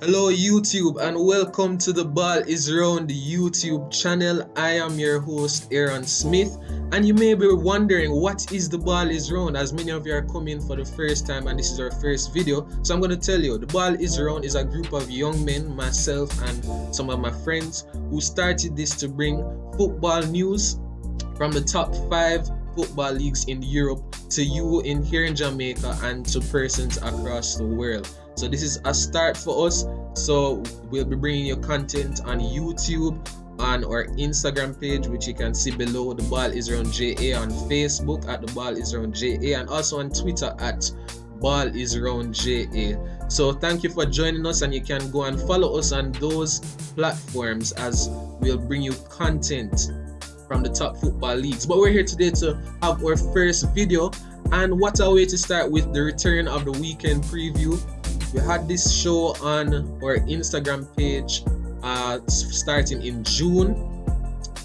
Hello YouTube and welcome to the Ball is Round YouTube channel. I am your host Aaron Smith, and you may be wondering what is the Ball is Round, as many of you are coming for the first time and this is our first video. So I'm going to tell you, the Ball is Round is a group of young men, myself and some of my friends, who started this to bring football news from the top 5 football leagues in Europe to you in here in Jamaica and to persons across the world. So this is a start for us. So we'll be bringing you content on YouTube, on our Instagram page, which you can see below, The Ball is Round JA, on Facebook at The Ball is Round JA, and also on Twitter at Ball is Round JA. So thank you for joining us, and you can go and follow us on those platforms as we'll bring you content from the top football leagues. But we're here today to have our first video, and what a way to start with the return of the weekend preview. We had this show on our Instagram page starting in June,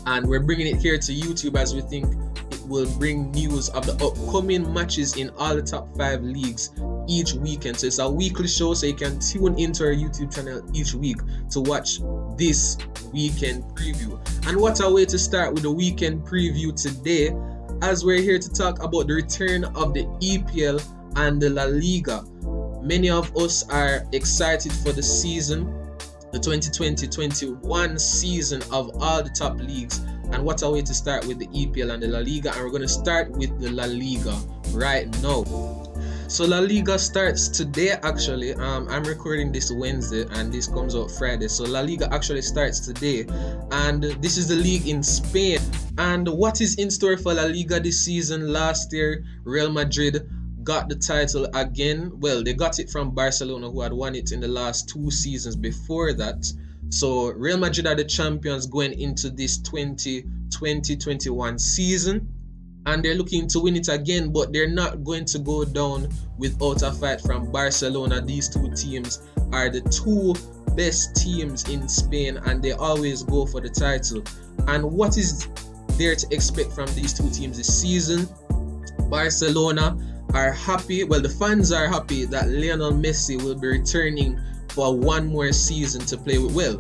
and we're bringing it here to YouTube as we think it will bring news of the upcoming matches in all the top 5 leagues each weekend. So it's a weekly show, so you can tune into our YouTube channel each week to watch this weekend preview. And what a way to start with the weekend preview today, as we're here to talk about the return of the EPL and the La Liga. Many of us are excited for the season, the 2020-21 season of all the top leagues. And what a way to start with the EPL and the La Liga. And we're going to start with the La Liga right now. So La Liga starts today actually. I'm recording this Wednesday and this comes out Friday. So La Liga actually starts today. And this is the league in Spain. And what is in store for La Liga this season? Last year, Real Madrid got the title again. Well, they got it from Barcelona, who had won it in the last 2 seasons before that. So Real Madrid are the champions going into this 2020-21 season, and they're looking to win it again, but they're not going to go down without a fight from Barcelona. These 2 teams are the 2 best teams in Spain, and they always go for the title. And what is there to expect from these 2 teams this season? Barcelona are happy, well, the fans are happy that Lionel Messi will be returning for one more season to play with, well,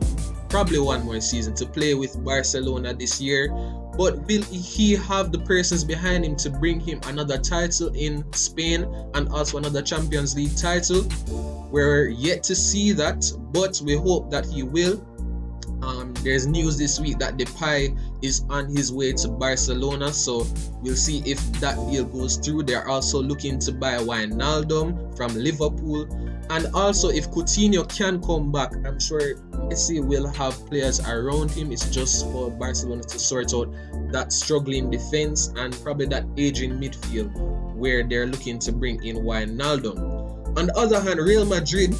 probably one more season to play with Barcelona this year. But will he have the persons behind him to bring him another title in Spain and also another Champions League title? We're yet to see that, but we hope that he will. There's news this week that Depay is on his way to Barcelona, so we'll see if that deal goes through. They're also looking to buy Wijnaldum from Liverpool, and also if Coutinho can come back, I'm sure Messi will have players around him. It's just for Barcelona to sort out that struggling defense and probably that aging midfield where they're looking to bring in Wijnaldum. On the other hand, Real Madrid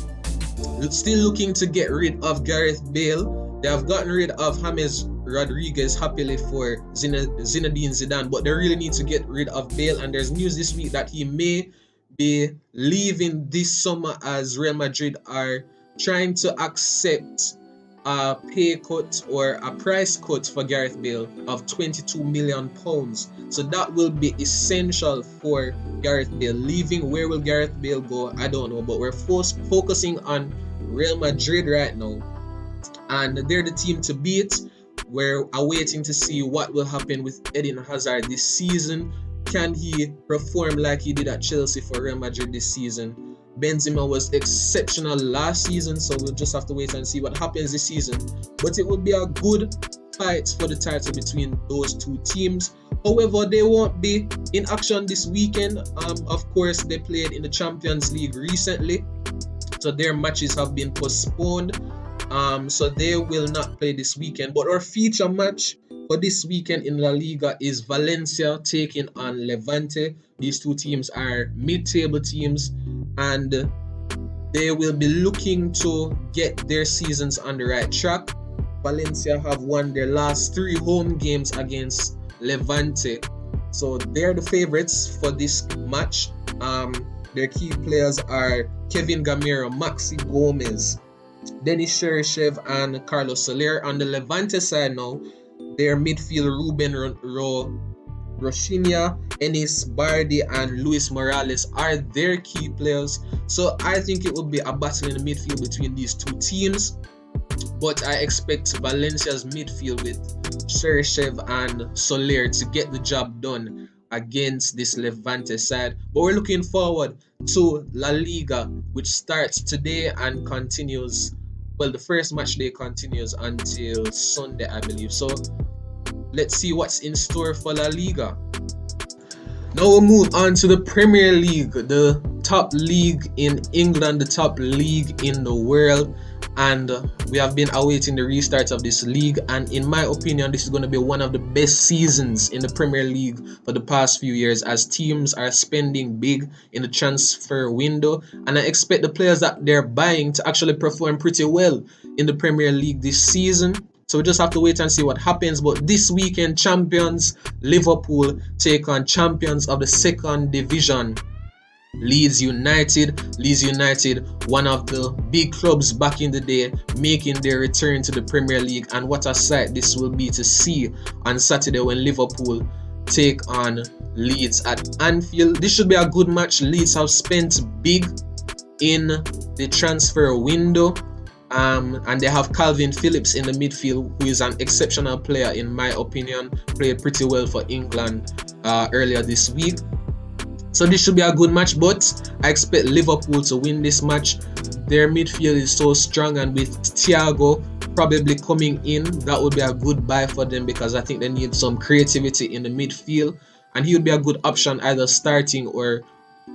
still looking to get rid of Gareth Bale. They have gotten rid of James Rodriguez happily for Zinedine Zidane, but they really need to get rid of Bale. And there's news this week that he may be leaving this summer, as Real Madrid are trying to accept a pay cut or a price cut for Gareth Bale of £22 million. So that will be essential for Gareth Bale leaving. Where will Gareth Bale go? I don't know, but we're focusing on Real Madrid right now, and they're the team to beat. We're awaiting to see what will happen with Eden Hazard this season. Can he perform like he did at Chelsea for Real Madrid this season? Benzema was exceptional last season, so we'll just have to wait and see what happens this season. But it would be a good fight for the title between those 2 teams. However, they won't be in action this weekend. Of course, they played in the Champions League recently, so their matches have been postponed. So they will not play this weekend. But our feature match for this weekend in La Liga is Valencia taking on Levante. These 2 teams are mid-table teams, and they will be looking to get their seasons on the right track. Valencia have won their last 3 home games against Levante, so they're the favorites for this match. Their key players are Kevin Gamero, Maxi Gomez, Denis Cheryshev, and Carlos Soler. On the Levante side now, their midfield Ruben Roshinha, Enis Bardi, and Luis Morales are their key players. So I think it will be a battle in the midfield between these two teams. But I expect Valencia's midfield with Sheffield and Soler to get the job done against this Levante side. But we're looking forward to La Liga, which starts today and continues. Well, the first match day continues until Sunday, I believe. So let's see what's in store for La Liga. Now we'll move on to the Premier League, the top league in England, the top league in the world. And we have been awaiting the restart of this league, and in my opinion this is going to be one of the best seasons in the Premier League for the past few years, as teams are spending big in the transfer window, and I expect the players that they're buying to actually perform pretty well in the Premier League this season. So we just have to wait and see what happens. But this weekend, champions Liverpool take on champions of the second division, Leeds United, one of the big clubs back in the day, making their return to the Premier League. And what a sight this will be to see on Saturday when Liverpool take on Leeds at Anfield. This should be a good match. Leeds have spent big in the transfer window, and they have Calvin Phillips in the midfield, who is an exceptional player in my opinion. Played pretty well for England earlier this week. So this should be a good match, but I expect Liverpool to win this match. Their midfield is so strong, and with Thiago probably coming in, that would be a good buy for them, because I think they need some creativity in the midfield, and he would be a good option either starting or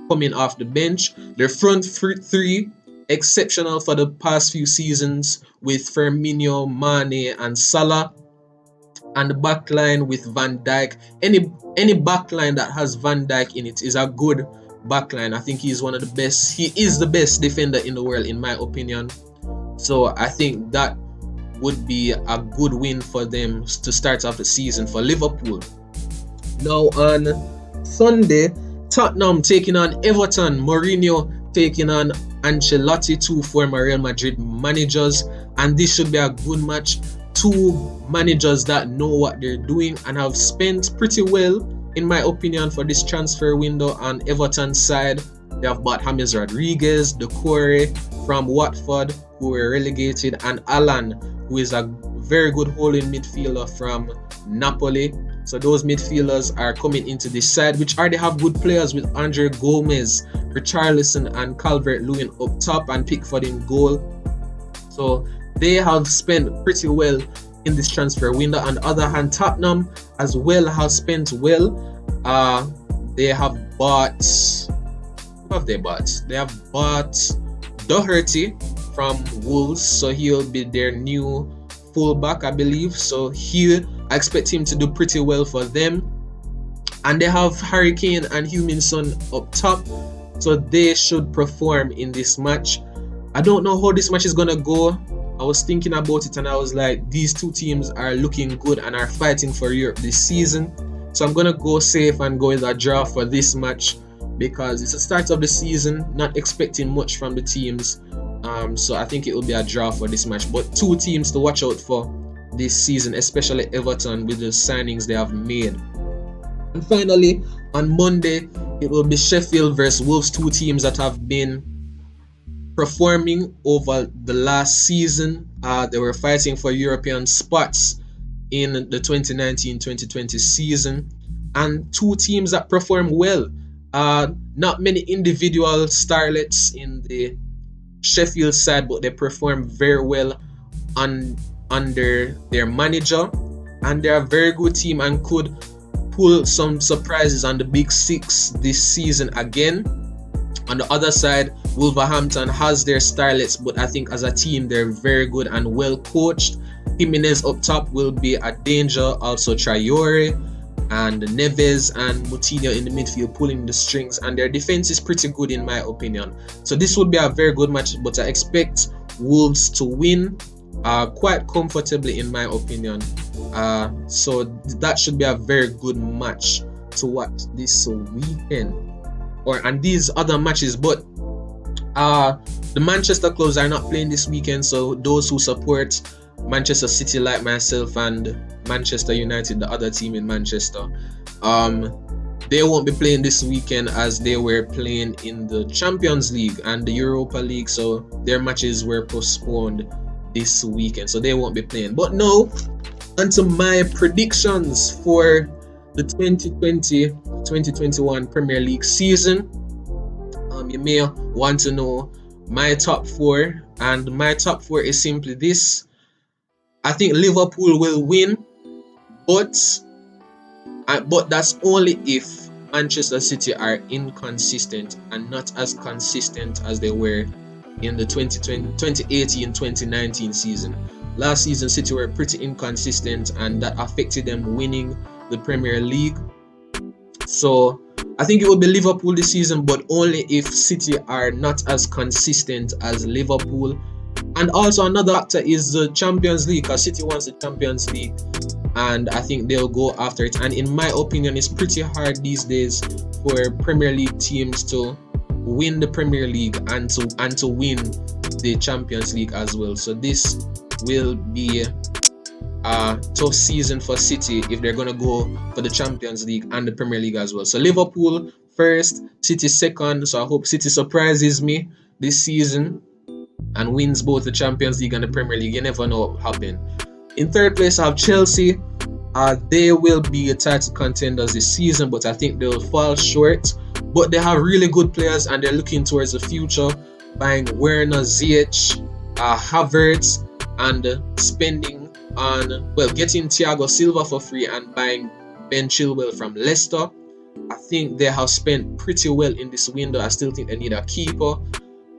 coming off the bench. Their front three, exceptional for the past few seasons, with Firmino, Mane and Salah. And the back line with Van Dijk. Any back line that has Van Dijk in it is a good back line. I think he's one of the best. He is the best defender in the world, in my opinion. So I think that would be a good win for them to start off the season for Liverpool. Now on Sunday, Tottenham taking on Everton. Mourinho taking on Ancelotti, two former Real Madrid managers. And this should be a good match. Two managers that know what they're doing and have spent pretty well, in my opinion, for this transfer window. On Everton's side, they have bought James Rodriguez, Doucouré from Watford, who were relegated, and Alan, who is a very good holding midfielder from Napoli. So those midfielders are coming into this side, which already have good players with Andre Gomez, Richarlison and Calvert-Lewin up top, and Pickford in goal. So they have spent pretty well in this transfer window. On the other hand, Tottenham as well has spent well. They have bought... Who have they bought? They have bought Doherty from Wolves, so he'll be their new fullback, I believe. So I expect him to do pretty well for them. And they have Harry Kane and Heung-min Son up top, so they should perform in this match. I don't know how this match is gonna go. I was thinking about it and I was like, these two teams are looking good and are fighting for Europe this season. So I'm gonna go safe and go with a draw for this match, because it's the start of the season, not expecting much from the teams. So I think it will be a draw for this match. But two teams to watch out for this season, especially Everton with the signings they have made. And finally, on Monday, it will be Sheffield versus Wolves, two teams that have been performing over the last season. They were fighting for European spots in the 2019-2020 season, and two teams that perform well. Not many individual starlets in the Sheffield side, but they perform very well under their manager, and they're a very good team and could pull some surprises on the Big Six this season again. On the other side, Wolverhampton has their starlets, but I think as a team they're very good and well coached. Jimenez up top will be a danger, also Traore and Neves and Moutinho in the midfield pulling the strings, and their defense is pretty good in my opinion. So this would be a very good match, but I expect Wolves to win quite comfortably in my opinion. So that should be a very good match to watch this weekend. And these other matches, but the Manchester clubs are not playing this weekend, so those who support Manchester City like myself and Manchester United, the other team in Manchester, they won't be playing this weekend as they were playing in the Champions League and the Europa League, so their matches were postponed this weekend, so they won't be playing. But now, onto my predictions for the 2020-2021 Premier League season. You may want to know my top four, and my top four is simply this. I think Liverpool will win, but that's only if Manchester City are inconsistent and not as consistent as they were in the 2018-2019 season. Last season, City were pretty inconsistent, and that affected them winning the Premier League. So I think it will be Liverpool this season, but only if City are not as consistent as Liverpool. And also another factor is the Champions League, because City wants the Champions League, and I think they'll go after it. And in my opinion, it's pretty hard these days for Premier League teams to win the Premier League and to win the Champions League as well. So this will be a tough season for City if they're gonna go for the Champions League and the Premier League as well. So Liverpool first, City second. So I hope City surprises me this season and wins both the Champions League and the Premier League. You never know what will happen. In third place, I have Chelsea. They will be a title contenders this season, but I think they'll fall short. But they have really good players, and they're looking towards the future, buying Werner, Ziyech, Havertz, and spending on, getting Thiago Silva for free and buying Ben Chilwell from Leicester. I think they have spent pretty well in this window. I still think they need a keeper.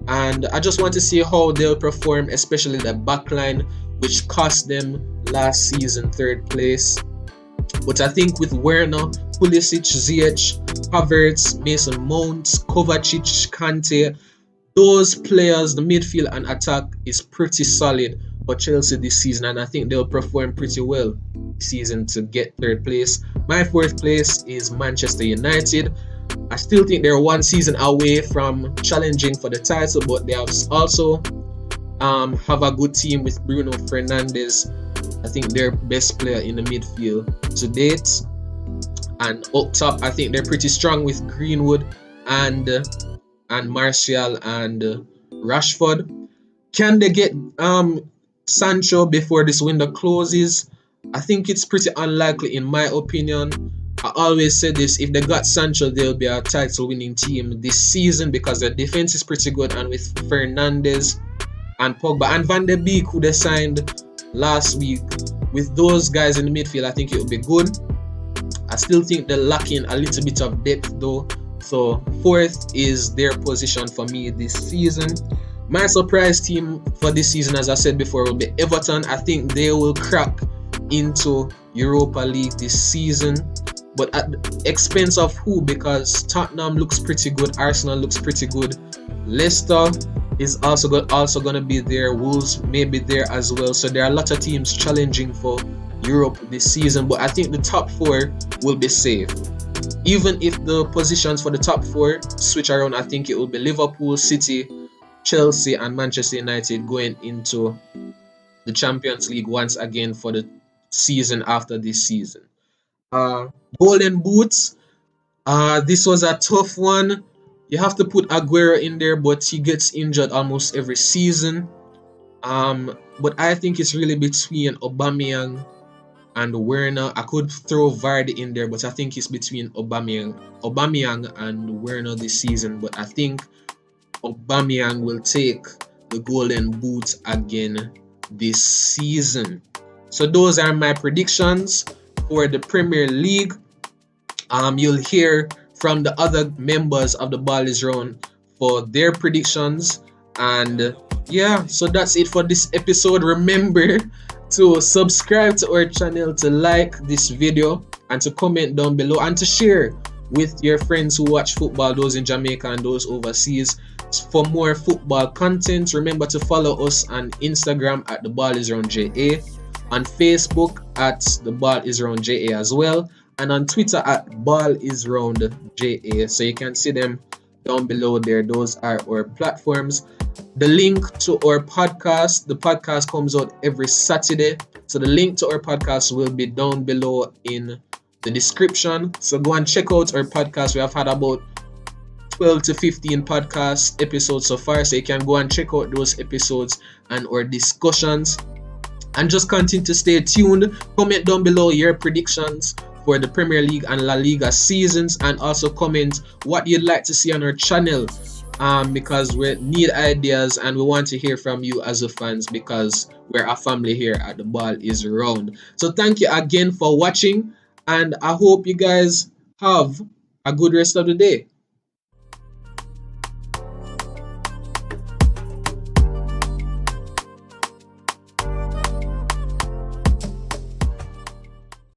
And I just want to see how they'll perform, especially the backline, which cost them last season third place. But I think with Werner, Pulisic, Ziyech, Havertz, Mason Mount, Kovacic, Kante, those players, the midfield and attack is pretty solid for Chelsea this season, and I think they'll perform pretty well this season to get third place. My fourth place is Manchester United. I still think they're one season away from challenging for the title, but they have also have a good team with Bruno Fernandes. I think they're best player in the midfield to date. And up top, I think they're pretty strong with Greenwood and Martial and Rashford. Can they get Sancho before this window closes? I think it's pretty unlikely in my opinion. I always say this, if they got Sancho, they'll be a title winning team this season because their defense is pretty good, and with Fernandes and Pogba and Van de Beek, who they signed last week, with those guys in the midfield, I think it will be good. I still think they're lacking a little bit of depth though. So fourth is their position for me this season. My surprise team for this season, as I said before, will be Everton. I think they will crack into Europa League this season. But at the expense of who? Because Tottenham looks pretty good, Arsenal looks pretty good, Leicester is also going to be there, Wolves may be there as well. So there are a lot of teams challenging for Europe this season, but I think the top four will be safe. Even if the positions for the top four switch around, I think it will be Liverpool, City, Chelsea, and Manchester United going into the Champions League once again for the season after this season. Golden Boots. This was a tough one. You have to put Aguero in there, but he gets injured almost every season. But I think it's really between Aubameyang and Werner. I could throw Vardy in there, but I think it's between Aubameyang and Werner this season. But I think Aubameyang will take the Golden Boot again this season. So those are my predictions for the Premier League. You'll hear from the other members of the Ball is Round for their predictions. And yeah, so that's it for this episode. Remember to subscribe to our channel, to like this video, and to comment down below, and to share with your friends who watch football, those in Jamaica and those overseas. For more football content, remember to follow us on Instagram at The Ball Is Round JA, on Facebook at The Ball Is Round JA as well, and on Twitter at Ball Is Round JA. So you can see them down below there. Those are our platforms. The link to our podcast, the podcast comes out every Saturday. So the link to our podcast will be down below in the description. So go and check out our podcast. We have had about 12 to 15 podcast episodes so far, so you can go and check out those episodes and our discussions, and just continue to stay tuned. Comment down below your predictions for the Premier League and La Liga seasons, and also comment what you'd like to see on our channel, because we need ideas and we want to hear from you as a fans, because we're a family here at The Ball Is Round. So thank you again for watching, and I hope you guys have a good rest of the day.